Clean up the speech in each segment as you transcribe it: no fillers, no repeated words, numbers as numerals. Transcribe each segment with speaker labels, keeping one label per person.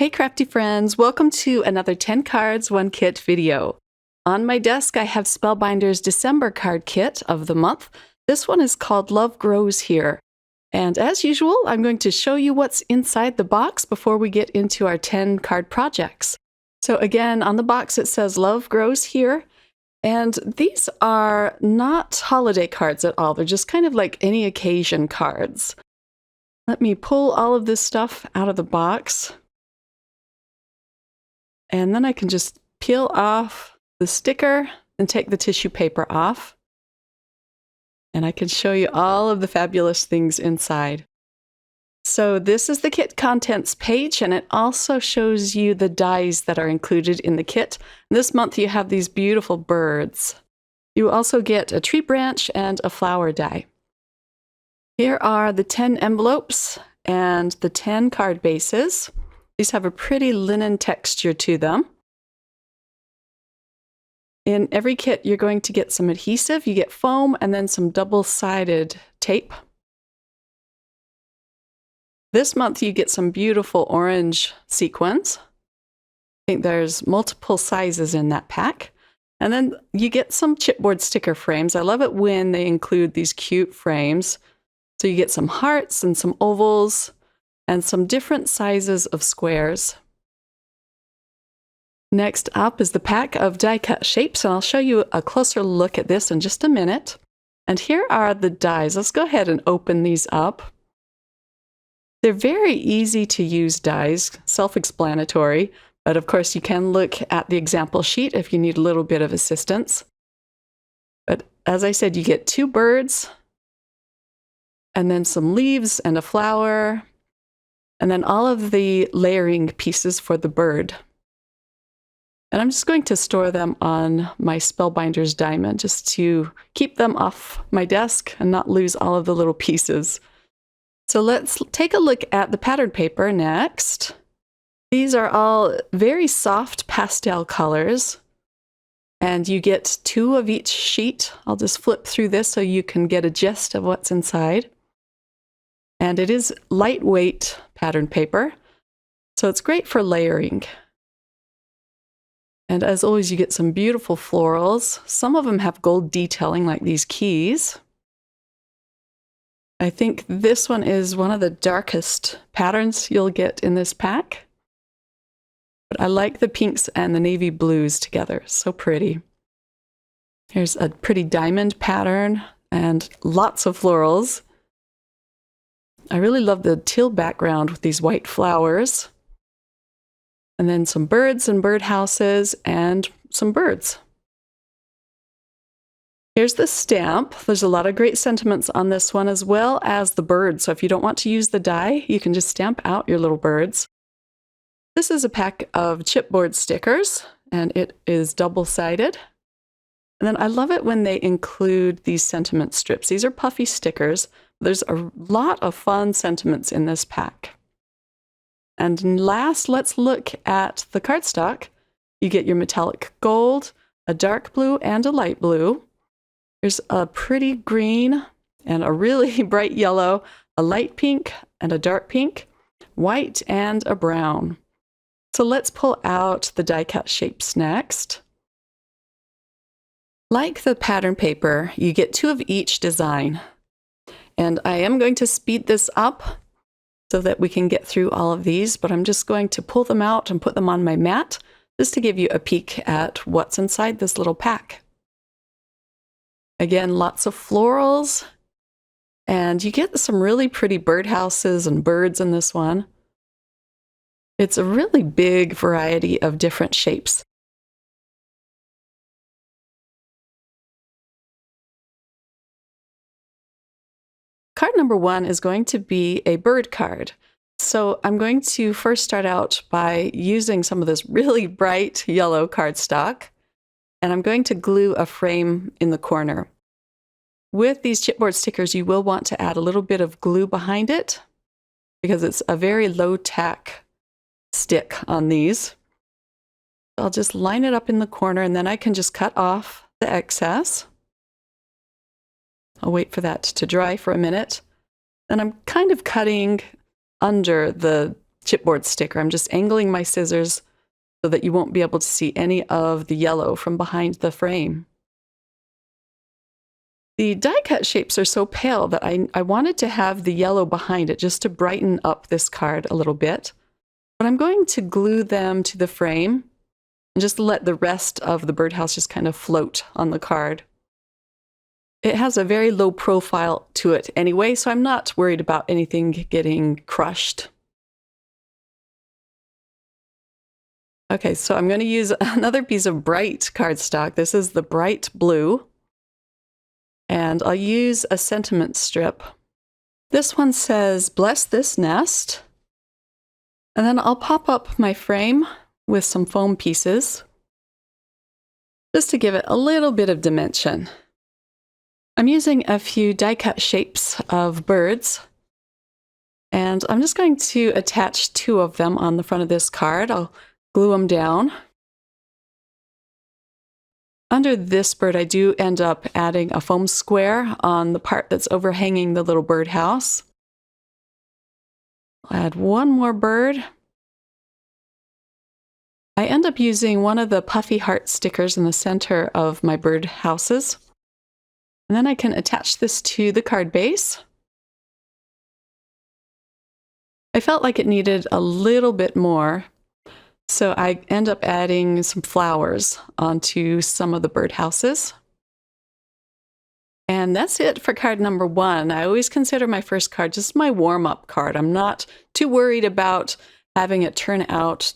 Speaker 1: Hey crafty friends, welcome to another 10 cards, 1 kit video. On my desk I have Spellbinders December card kit of the month. This one is called Love Grows Here. And as usual, I'm going to show you what's inside the box before we get into our 10 card projects. So again, on the box it says Love Grows Here. And these are not holiday cards at all. They're just kind of like any occasion cards. Let me pull all of this stuff out of the box. And then I can just peel off the sticker and take the tissue paper off. And I can show you all of the fabulous things inside. So this is the kit contents page, and it also shows you the dies that are included in the kit. This month you have these beautiful birds. You also get a tree branch and a flower die. Here are the 10 envelopes and the 10 card bases. These have a pretty linen texture to them. In every kit, you're going to get some adhesive, you get foam, and then some double-sided tape. This month, you get some beautiful orange sequins. I think there's multiple sizes in that pack. And then you get some chipboard sticker frames. I love it when they include these cute frames. So you get some hearts and some ovals, and some different sizes of squares. Next up is the pack of die-cut shapes, and I'll show you a closer look at this in just a minute. And here are the dies. Let's go ahead and open these up. They're very easy to use dies, self-explanatory, but of course you can look at the example sheet if you need a little bit of assistance. But as I said, you get 2 birds, and then some leaves and a flower, and then all of the layering pieces for the bird. And I'm just going to store them on my Spellbinders diamond just to keep them off my desk and not lose all of the little pieces. So let's take a look at the pattern paper next. These are all very soft pastel colors, and you get 2 of each sheet. I'll just flip through this so you can get a gist of what's inside. And it is lightweight pattern paper, so it's great for layering. And as always, you get some beautiful florals. Some of them have gold detailing, like these keys. I think this one is one of the darkest patterns you'll get in this pack. But I like the pinks and the navy blues together. So pretty. Here's a pretty diamond pattern and lots of florals. I really love the teal background with these white flowers. And then some birds and birdhouses and some birds. Here's the stamp. There's a lot of great sentiments on this one, as well as the bird. So if you don't want to use the die, you can just stamp out your little birds. This is a pack of chipboard stickers, and it is double-sided. And then I love it when they include these sentiment strips. These are puffy stickers. There's a lot of fun sentiments in this pack. And last, let's look at the cardstock. You get your metallic gold, a dark blue, and a light blue. There's a pretty green and a really bright yellow, a light pink and a dark pink, white and a brown. So let's pull out the die-cut shapes next. Like the pattern paper, you get 2 of each design. And I am going to speed this up so that we can get through all of these, but I'm just going to pull them out and put them on my mat just to give you a peek at what's inside this little pack. Again, lots of florals, and you get some really pretty birdhouses and birds in this one. It's a really big variety of different shapes. Card number 1 is going to be a bird card. So I'm going to first start out by using some of this really bright yellow cardstock, and I'm going to glue a frame in the corner. With these chipboard stickers, you will want to add a little bit of glue behind it because it's a very low tack stick on these. I'll just line it up in the corner, and then I can just cut off the excess. I'll wait for that to dry for a minute. And I'm kind of cutting under the chipboard sticker. I'm just angling my scissors so that you won't be able to see any of the yellow from behind the frame. The die cut shapes are so pale that I wanted to have the yellow behind it just to brighten up this card a little bit. But I'm going to glue them to the frame and just let the rest of the birdhouse just kind of float on the card. It has a very low profile to it anyway, so I'm not worried about anything getting crushed. Okay, so I'm going to use another piece of bright cardstock. This is the bright blue. And I'll use a sentiment strip. This one says, "Bless this nest." And then I'll pop up my frame with some foam pieces, just to give it a little bit of dimension. I'm using a few die-cut shapes of birds, and I'm just going to attach 2 of them on the front of this card. I'll glue them down. Under this bird, I do end up adding a foam square on the part that's overhanging the little birdhouse. I'll add one more bird. I end up using one of the puffy heart stickers in the center of my bird houses. And then I can attach this to the card base. I felt like it needed a little bit more, so I end up adding some flowers onto some of the birdhouses. And that's it for card number 1. I always consider my first card just my warm-up card. I'm not too worried about having it turn out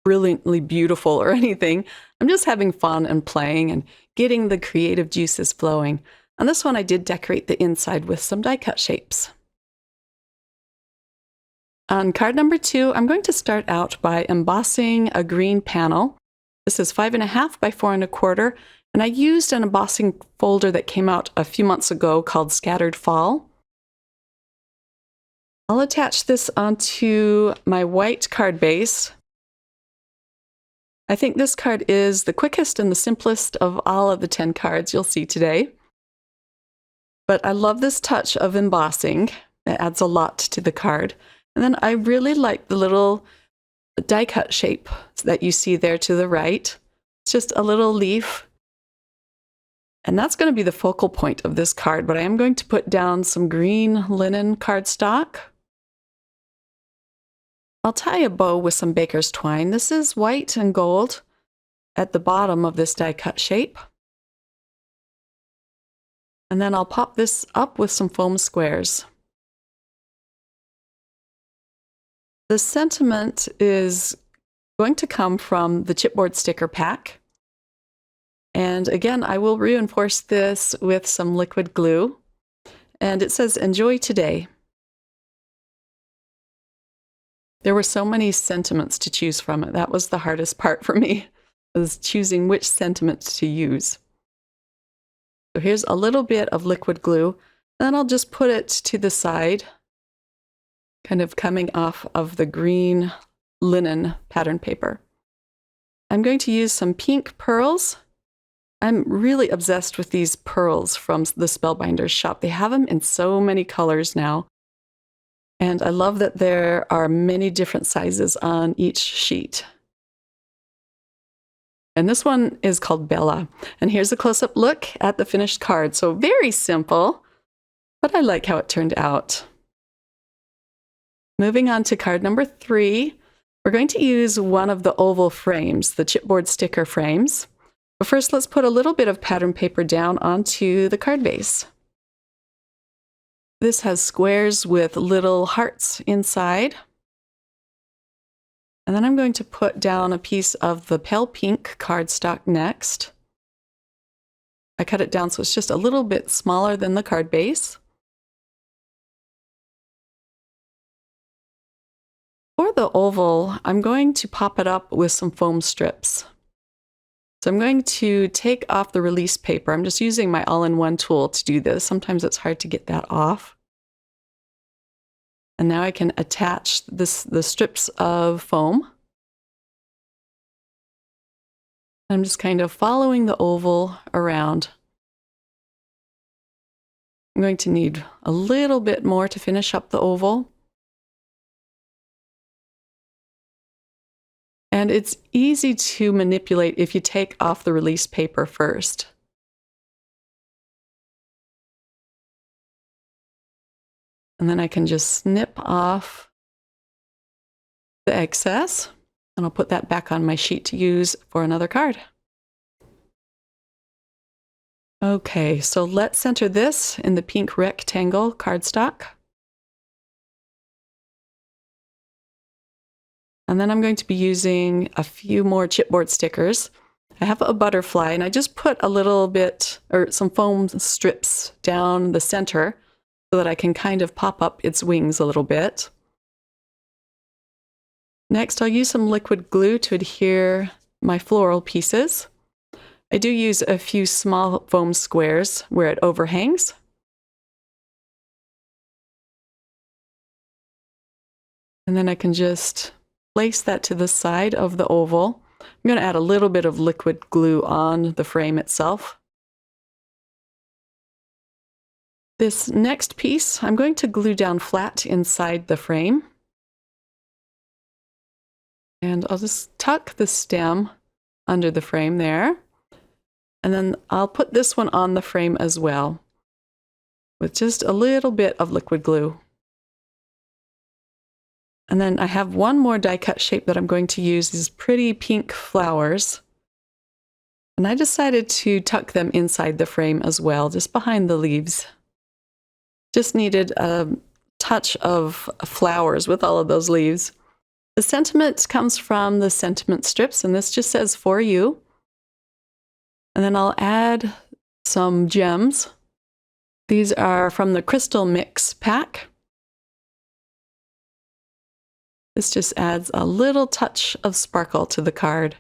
Speaker 1: brilliantly beautiful or anything. I'm just having fun and playing and getting the creative juices flowing. On this one, I did decorate the inside with some die-cut shapes. On card number 2, I'm going to start out by embossing a green panel. This is 5.5 by 4.25, and I used an embossing folder that came out a few months ago called Scattered Fall. I'll attach this onto my white card base. I think this card is the quickest and the simplest of all of the 10 cards you'll see today. But I love this touch of embossing. It adds a lot to the card. And then I really like the little die-cut shape that you see there to the right. It's just a little leaf. And that's going to be the focal point of this card, but I am going to put down some green linen cardstock. I'll tie a bow with some baker's twine. This is white and gold at the bottom of this die-cut shape. And then I'll pop this up with some foam squares. The sentiment is going to come from the chipboard sticker pack. And again, I will reinforce this with some liquid glue. And it says, "Enjoy today." There were so many sentiments to choose from. That was the hardest part for me, was choosing which sentiment to use. So here's a little bit of liquid glue, and then I'll just put it to the side, kind of coming off of the green linen pattern paper. I'm going to use some pink pearls. I'm really obsessed with these pearls from the Spellbinders shop. They have them in so many colors now. And I love that there are many different sizes on each sheet. And this one is called Bella. And here's a close-up look at the finished card. So very simple, but I like how it turned out. Moving on to card number 3, we're going to use one of the oval frames, the chipboard sticker frames. But first, let's put a little bit of pattern paper down onto the card base. This has squares with little hearts inside. And then I'm going to put down a piece of the pale pink cardstock next. I cut it down so it's just a little bit smaller than the card base. For the oval, I'm going to pop it up with some foam strips. So I'm going to take off the release paper. I'm just using my all-in-one tool to do this. Sometimes it's hard to get that off. And now I can attach the strips of foam. I'm just kind of following the oval around. I'm going to need a little bit more to finish up the oval. And it's easy to manipulate if you take off the release paper first. And then I can just snip off the excess, and I'll put that back on my sheet to use for another card. Okay, so let's center this in the pink rectangle cardstock. And then I'm going to be using a few more chipboard stickers. I have a butterfly, and I just put a little bit, or some foam strips down the center so that I can kind of pop up its wings a little bit. Next, I'll use some liquid glue to adhere my floral pieces. I do use a few small foam squares where it overhangs. And then I can just place that to the side of the oval. I'm going to add a little bit of liquid glue on the frame itself. This next piece, I'm going to glue down flat inside the frame. And I'll just tuck the stem under the frame there. And then I'll put this one on the frame as well with just a little bit of liquid glue. And then I have one more die cut shape that I'm going to use, these pretty pink flowers. And I decided to tuck them inside the frame as well, just behind the leaves. Just needed a touch of flowers with all of those leaves. The sentiment comes from the sentiment strips, and this just says "for you." And then I'll add some gems. These are from the Crystal Mix pack. This just adds a little touch of sparkle to the card.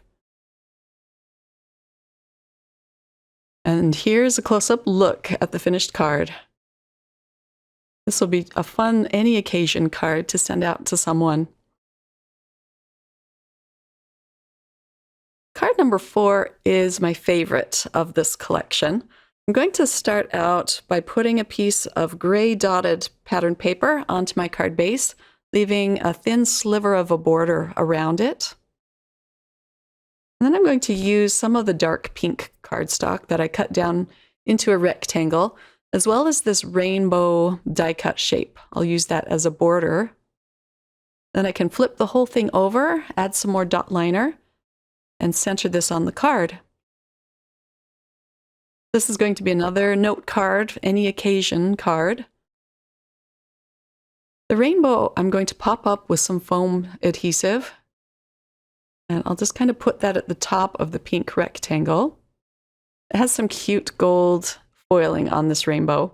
Speaker 1: And here's a close-up look at the finished card. This will be a fun any occasion card to send out to someone. Card number 4 is my favorite of this collection. I'm going to start out by putting a piece of gray dotted pattern paper onto my card base, leaving a thin sliver of a border around it. And then I'm going to use some of the dark pink cardstock that I cut down into a rectangle, as well as this rainbow die cut shape. I'll use that as a border. Then I can flip the whole thing over, add some more dot liner, and center this on the card. This is going to be another note card, any occasion card. The rainbow I'm going to pop up with some foam adhesive, and I'll just kind of put that at the top of the pink rectangle. It has some cute gold foiling on this rainbow.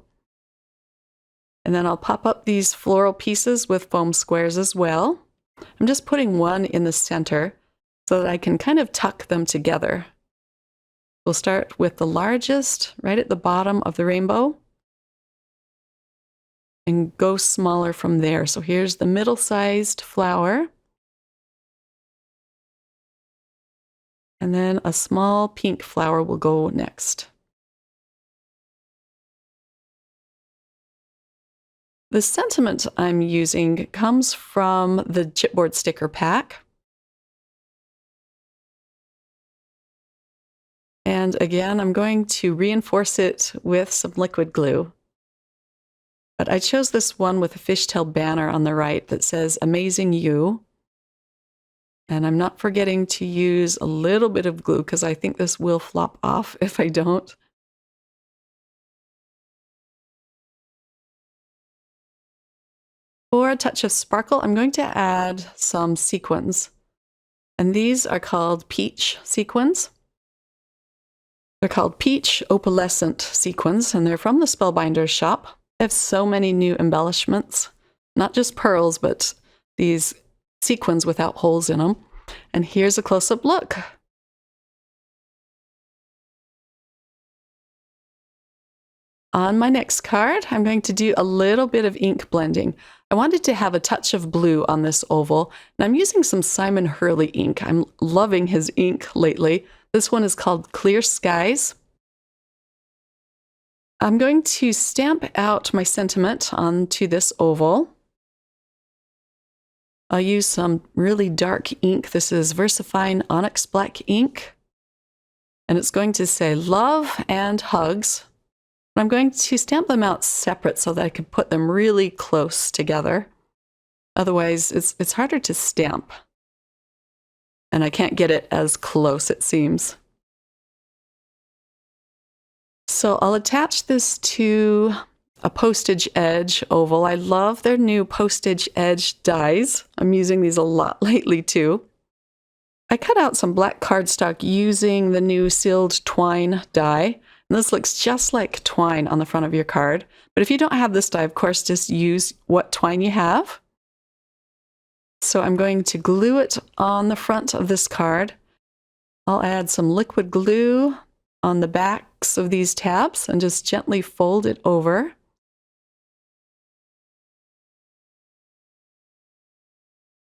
Speaker 1: And then I'll pop up these floral pieces with foam squares as well. I'm just putting one in the center so that I can kind of tuck them together. We'll start with the largest right at the bottom of the rainbow and go smaller from there. So here's the middle-sized flower. And then a small pink flower will go next. The sentiment I'm using comes from the chipboard sticker pack. And again, I'm going to reinforce it with some liquid glue. But I chose this one with a fishtail banner on the right that says "Amazing You." And I'm not forgetting to use a little bit of glue because I think this will flop off if I don't. For a touch of sparkle, I'm going to add some sequins. And these are called peach sequins. They're called peach opalescent sequins, and they're from the Spellbinders shop. They have so many new embellishments, not just pearls, but these sequins without holes in them. And here's a close-up look. On my next card, I'm going to do a little bit of ink blending. I wanted to have a touch of blue on this oval, and I'm using some Simon Hurley ink. I'm loving his ink lately. This one is called Clear Skies. I'm going to stamp out my sentiment onto this oval. I'll use some really dark ink. This is VersaFine Onyx Black ink. And it's going to say love and hugs. I'm going to stamp them out separate so that I can put them really close together. Otherwise, it's harder to stamp. And I can't get it as close, it seems. So I'll attach this to a postage edge oval. I love their new postage edge dies. I'm using these a lot lately too. I cut out some black cardstock using the new sealed twine die. And this looks just like twine on the front of your card. But if you don't have this die, of course, just use what twine you have. So I'm going to glue it on the front of this card. I'll add some liquid glue on the backs of these tabs and just gently fold it over.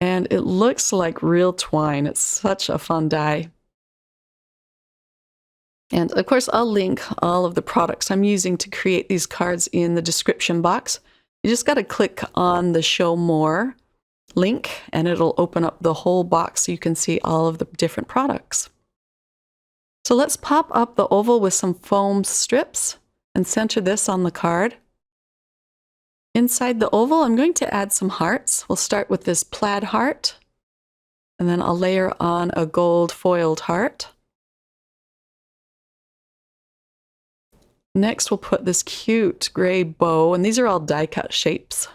Speaker 1: And it looks like real twine. It's such a fun die. And of course, I'll link all of the products I'm using to create these cards in the description box. You just got to click on the Show More link and it'll open up the whole box so you can see all of the different products. So let's pop up the oval with some foam strips and center this on the card. Inside the oval, I'm going to add some hearts. We'll start with this plaid heart, and then I'll layer on a gold foiled heart. Next, we'll put this cute gray bow, and these are all die-cut shapes.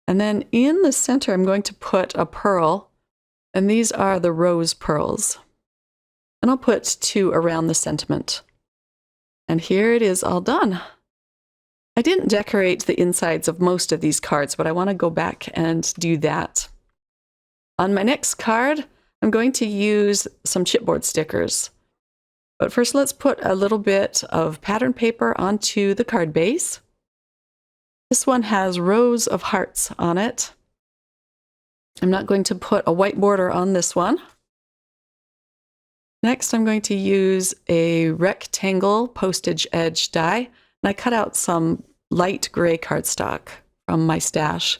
Speaker 1: And then in the center, I'm going to put a pearl, and these are the rose pearls. And I'll put 2 around the sentiment. And here it is all done. I didn't decorate the insides of most of these cards, but I want to go back and do that. On my next card, I'm going to use some chipboard stickers. But first, let's put a little bit of pattern paper onto the card base. This one has rows of hearts on it. I'm not going to put a white border on this one. Next, I'm going to use a rectangle postage edge die, and I cut out some light gray cardstock from my stash.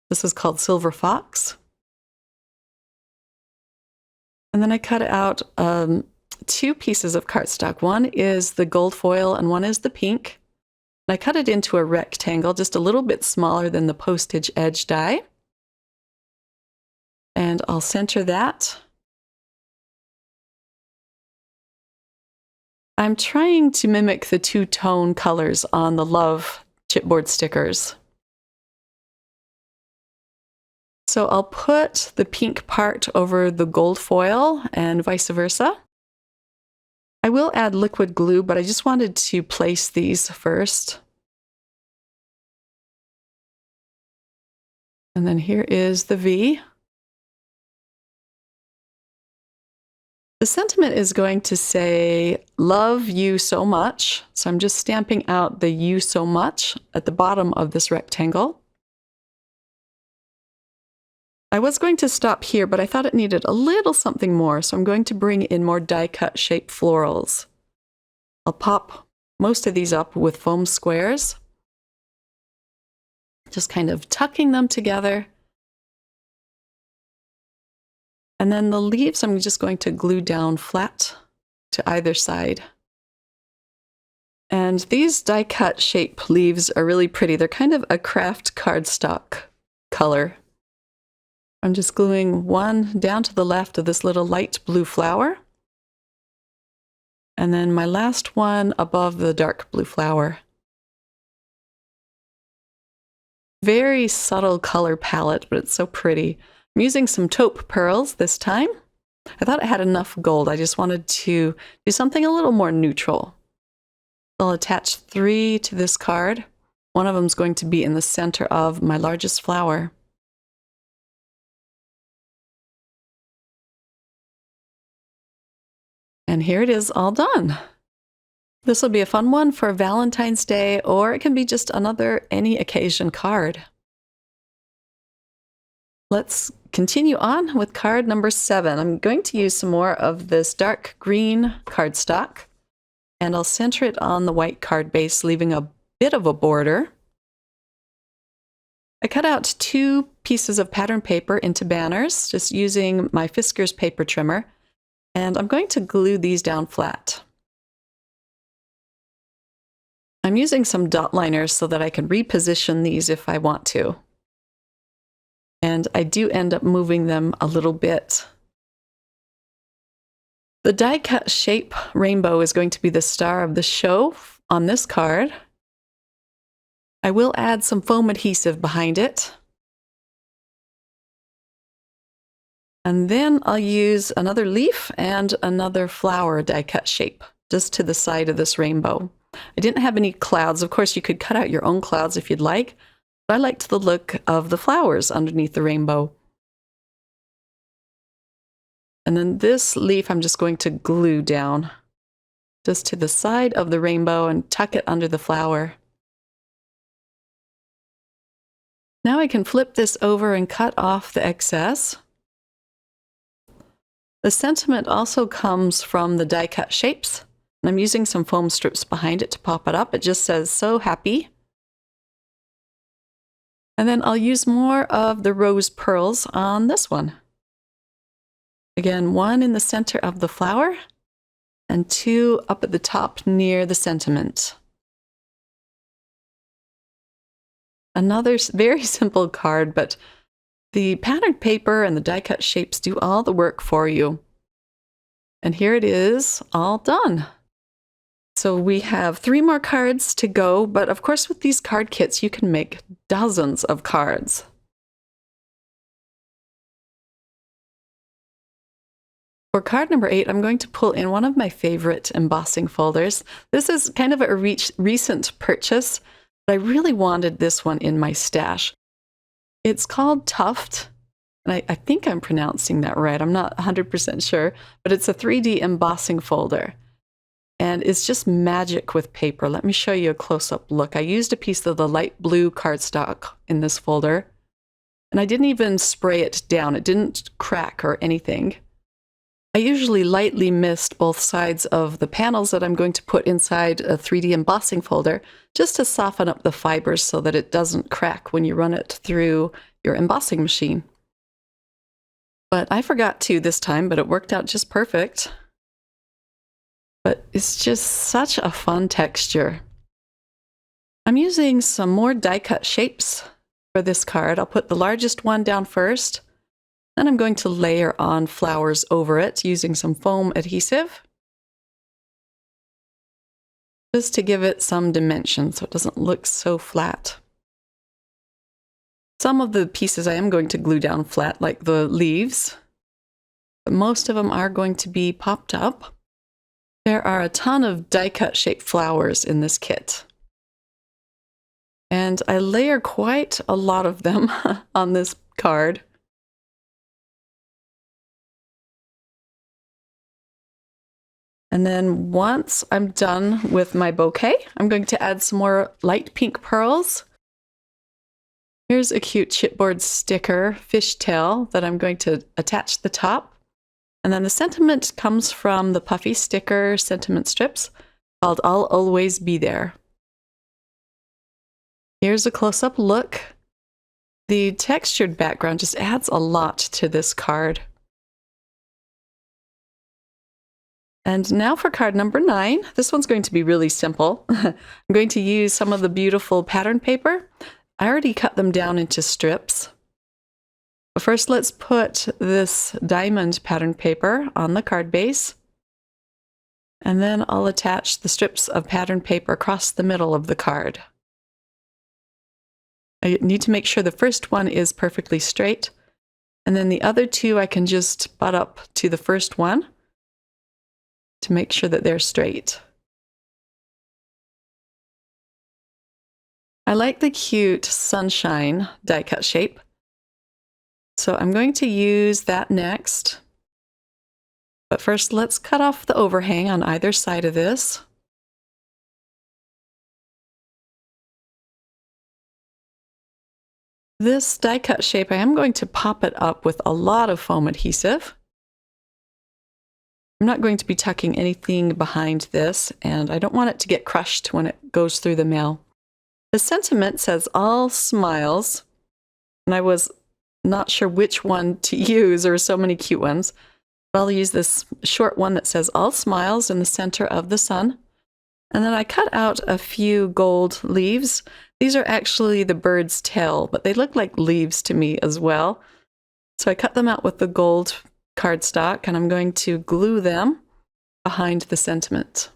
Speaker 1: This is called Silver Fox. And then I cut out 2 pieces of cardstock. One is the gold foil and one is the pink. And I cut it into a rectangle, just a little bit smaller than the postage edge die. And I'll center that. I'm trying to mimic the 2-tone colors on the Love chipboard stickers. So I'll put the pink part over the gold foil and vice versa. I will add liquid glue, but I just wanted to place these first. And then here is the V. The sentiment is going to say, love you so much. So I'm just stamping out the you so much at the bottom of this rectangle. I was going to stop here, but I thought it needed a little something more. So I'm going to bring in more die-cut shape florals. I'll pop most of these up with foam squares. Just kind of tucking them together. And then the leaves I'm just going to glue down flat to either side. And these die-cut shape leaves are really pretty. They're kind of a craft cardstock color. I'm just gluing one down to the left of this little light blue flower. And then my last one above the dark blue flower. Very subtle color palette, but it's so pretty. I'm using some taupe pearls this time. I thought I had enough gold. I just wanted to do something a little more neutral. I'll attach 3 to this card. One of them is going to be in the center of my largest flower. And here it is all done. This will be a fun one for Valentine's Day, or it can be just another any occasion card. Let's continue on with card number 7. I'm going to use some more of this dark green cardstock, and I'll center it on the white card base, leaving a bit of a border. I cut out 2 pieces of pattern paper into banners, just using my Fiskars paper trimmer, and I'm going to glue these down flat. I'm using some dot liners so that I can reposition these if I want to. And I do end up moving them a little bit. The die-cut shape rainbow is going to be the star of the show on this card. I will add some foam adhesive behind it. And then I'll use another leaf and another flower die-cut shape just to the side of this rainbow. I didn't have any clouds. Of course, you could cut out your own clouds if you'd like, but I liked the look of the flowers underneath the rainbow. And then this leaf I'm just going to glue down just to the side of the rainbow and tuck it under the flower. Now I can flip this over and cut off the excess. The sentiment also comes from the die-cut shapes. And I'm using some foam strips behind it to pop it up. It just says, "So happy." And then I'll use more of the rose pearls on this one. Again, 1 in the center of the flower and 2 up at the top near the sentiment. Another very simple card, but the patterned paper and the die-cut shapes do all the work for you. And here it is, all done. So we have 3 more cards to go, but of course with these card kits you can make dozens of cards. For card number 8, I'm going to pull in one of my favorite embossing folders. This is kind of a recent purchase, but I really wanted this one in my stash. It's called Tuft, and I think I'm pronouncing that right. I'm not 100% sure, but it's a 3D embossing folder. And it's just magic with paper. Let me show you a close-up look. I used a piece of the light blue cardstock in this folder, and I didn't even spray it down. It didn't crack or anything. I usually lightly mist both sides of the panels that I'm going to put inside a 3D embossing folder just to soften up the fibers so that it doesn't crack when you run it through your embossing machine. But I forgot to this time, but it worked out just perfect. But it's just such a fun texture. I'm using some more die-cut shapes for this card. I'll put the largest one down first. Then I'm going to layer on flowers over it using some foam adhesive, just to give it some dimension so it doesn't look so flat. Some of the pieces I am going to glue down flat, like the leaves, but most of them are going to be popped up. There are a ton of die-cut shaped flowers in this kit. And I layer quite a lot of them on this card. And then once I'm done with my bouquet, I'm going to add some more light pink pearls. Here's a cute chipboard sticker fishtail that I'm going to attach to the top. And then the sentiment comes from the puffy sticker sentiment strips called "I'll Always Be There." Here's a close-up look. The textured background just adds a lot to this card. And now for card number 9. This one's going to be really simple. I'm going to use some of the beautiful pattern paper. I already cut them down into strips. But first, let's put this diamond pattern paper on the card base. And then I'll attach the strips of pattern paper across the middle of the card. I need to make sure the first one is perfectly straight. And then the other 2 I can just butt up to the first one to make sure that they're straight. I like the cute sunshine die-cut shape, so I'm going to use that next. But first, let's cut off the overhang on either side of this. This die-cut shape, I am going to pop it up with a lot of foam adhesive. I'm not going to be tucking anything behind this, and I don't want it to get crushed when it goes through the mail. The sentiment says "All Smiles," and I was not sure which one to use. There were so many cute ones. But I'll use this short one that says all smiles in the center of the sun. And then I cut out a few gold leaves. These are actually the bird's tail, but they look like leaves to me as well. So I cut them out with the gold cardstock, and I'm going to glue them behind the sentiment.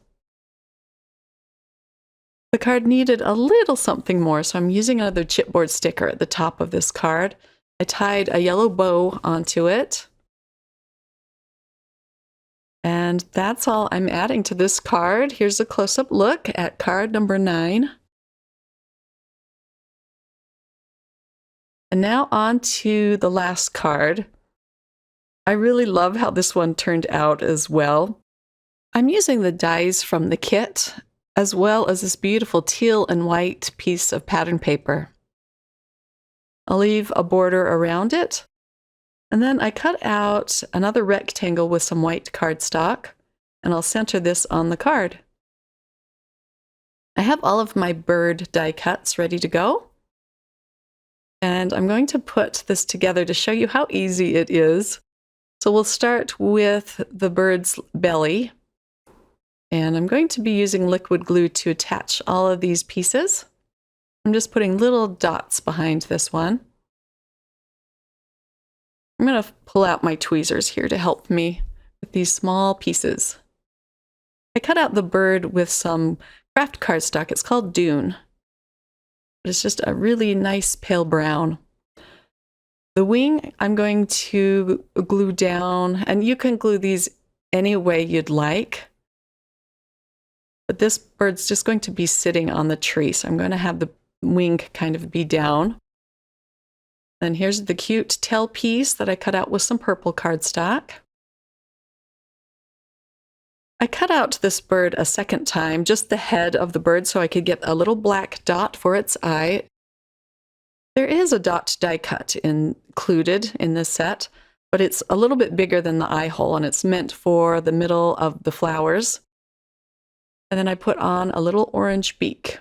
Speaker 1: The card needed a little something more, so I'm using another chipboard sticker at the top of this card. I tied a yellow bow onto it. And that's all I'm adding to this card. Here's a close-up look at card number 9. And now on to the last card. I really love how this one turned out as well. I'm using the dies from the kit, as well as this beautiful teal and white piece of pattern paper. I'll leave a border around it. And then I cut out another rectangle with some white cardstock, and I'll center this on the card. I have all of my bird die cuts ready to go. And I'm going to put this together to show you how easy it is. So we'll start with the bird's belly. And I'm going to be using liquid glue to attach all of these pieces. I'm just putting little dots behind this one. I'm going to pull out my tweezers here to help me with these small pieces. I cut out the bird with some craft cardstock. It's called Dune. It's just a really nice pale brown. The wing I'm going to glue down, and you can glue these any way you'd like. But this bird's just going to be sitting on the tree, so I'm going to have the wing kind of be down. And here's the cute tail piece that I cut out with some purple cardstock. I cut out this bird a second time, just the head of the bird, so I could get a little black dot for its eye. There is a dot die cut included in this set, but it's a little bit bigger than the eye hole, and it's meant for the middle of the flowers. And then I put on a little orange beak.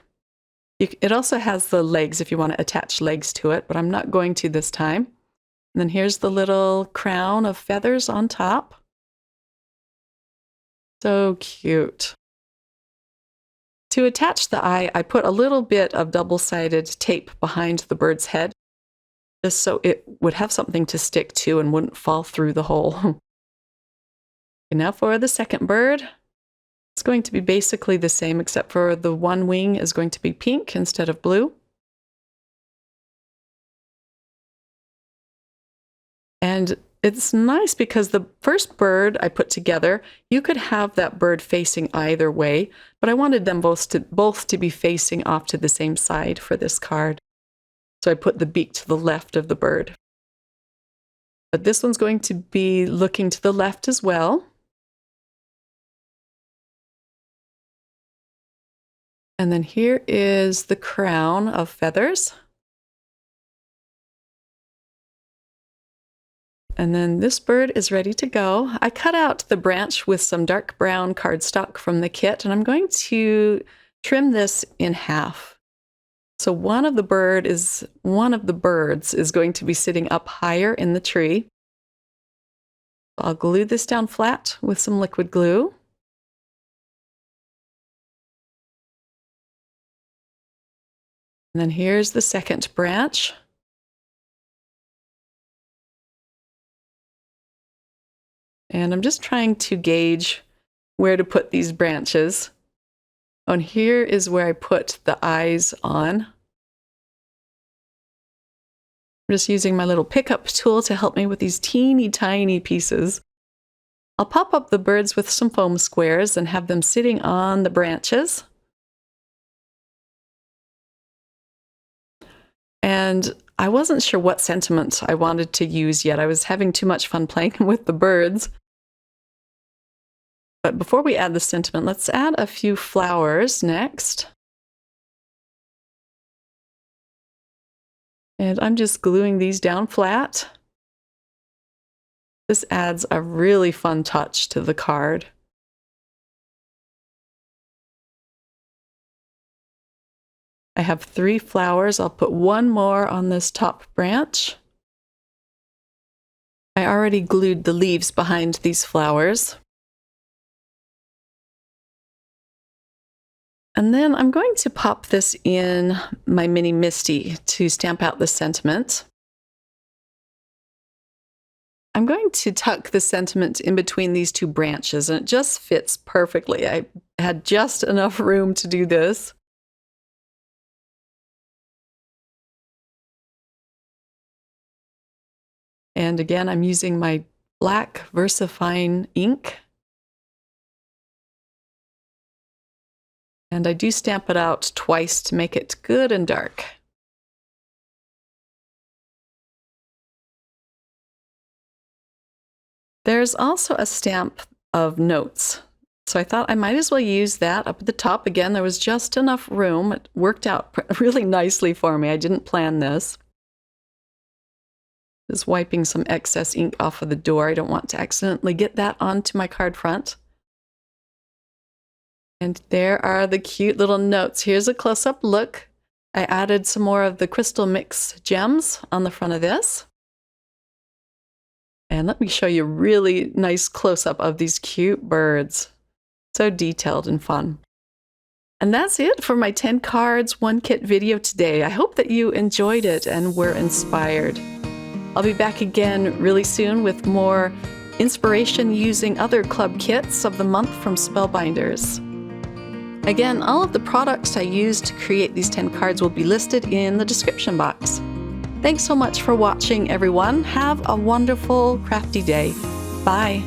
Speaker 1: It also has the legs if you want to attach legs to it, but I'm not going to this time. And then here's the little crown of feathers on top. So cute. To attach the eye, I put a little bit of double-sided tape behind the bird's head, just so it would have something to stick to and wouldn't fall through the hole. And now for the second bird. It's going to be basically the same, except for the one wing is going to be pink instead of blue. And it's nice because the first bird I put together, you could have that bird facing either way, but I wanted them both to be facing off to the same side for this card. So I put the beak to the left of the bird. But this one's going to be looking to the left as well. And then here is the crown of feathers. And then this bird is ready to go. I cut out the branch with some dark brown cardstock from the kit, and I'm going to trim this in half. So one of the birds is going to be sitting up higher in the tree. I'll glue this down flat with some liquid glue. And then here's the second branch. And I'm just trying to gauge where to put these branches. And here is where I put the eyes on. I'm just using my little pickup tool to help me with these teeny tiny pieces. I'll pop up the birds with some foam squares and have them sitting on the branches. And I wasn't sure what sentiment I wanted to use yet. I was having too much fun playing with the birds. But before we add the sentiment, let's add a few flowers next. And I'm just gluing these down flat. This adds a really fun touch to the card. I have 3 flowers. I'll put 1 more on this top branch. I already glued the leaves behind these flowers. And then I'm going to pop this in my mini Misty to stamp out the sentiment. I'm going to tuck the sentiment in between these 2 branches, and it just fits perfectly. I had just enough room to do this. And again, I'm using my black VersaFine ink. And I do stamp it out twice to make it good and dark. There's also a stamp of notes. So I thought I might as well use that up at the top. Again, there was just enough room. It worked out really nicely for me. I didn't plan this. Just wiping some excess ink off of the door. I don't want to accidentally get that onto my card front. And there are the cute little notes. Here's a close-up look. I added some more of the Crystal Mix gems on the front of this. And let me show you a really nice close-up of these cute birds. So detailed and fun. And that's it for my 10 cards, 1 kit video today. I hope that you enjoyed it and were inspired. I'll be back again really soon with more inspiration using other club kits of the month from Spellbinders. Again, all of the products I used to create these 10 cards will be listed in the description box. Thanks so much for watching, everyone. Have a wonderful, crafty day. Bye.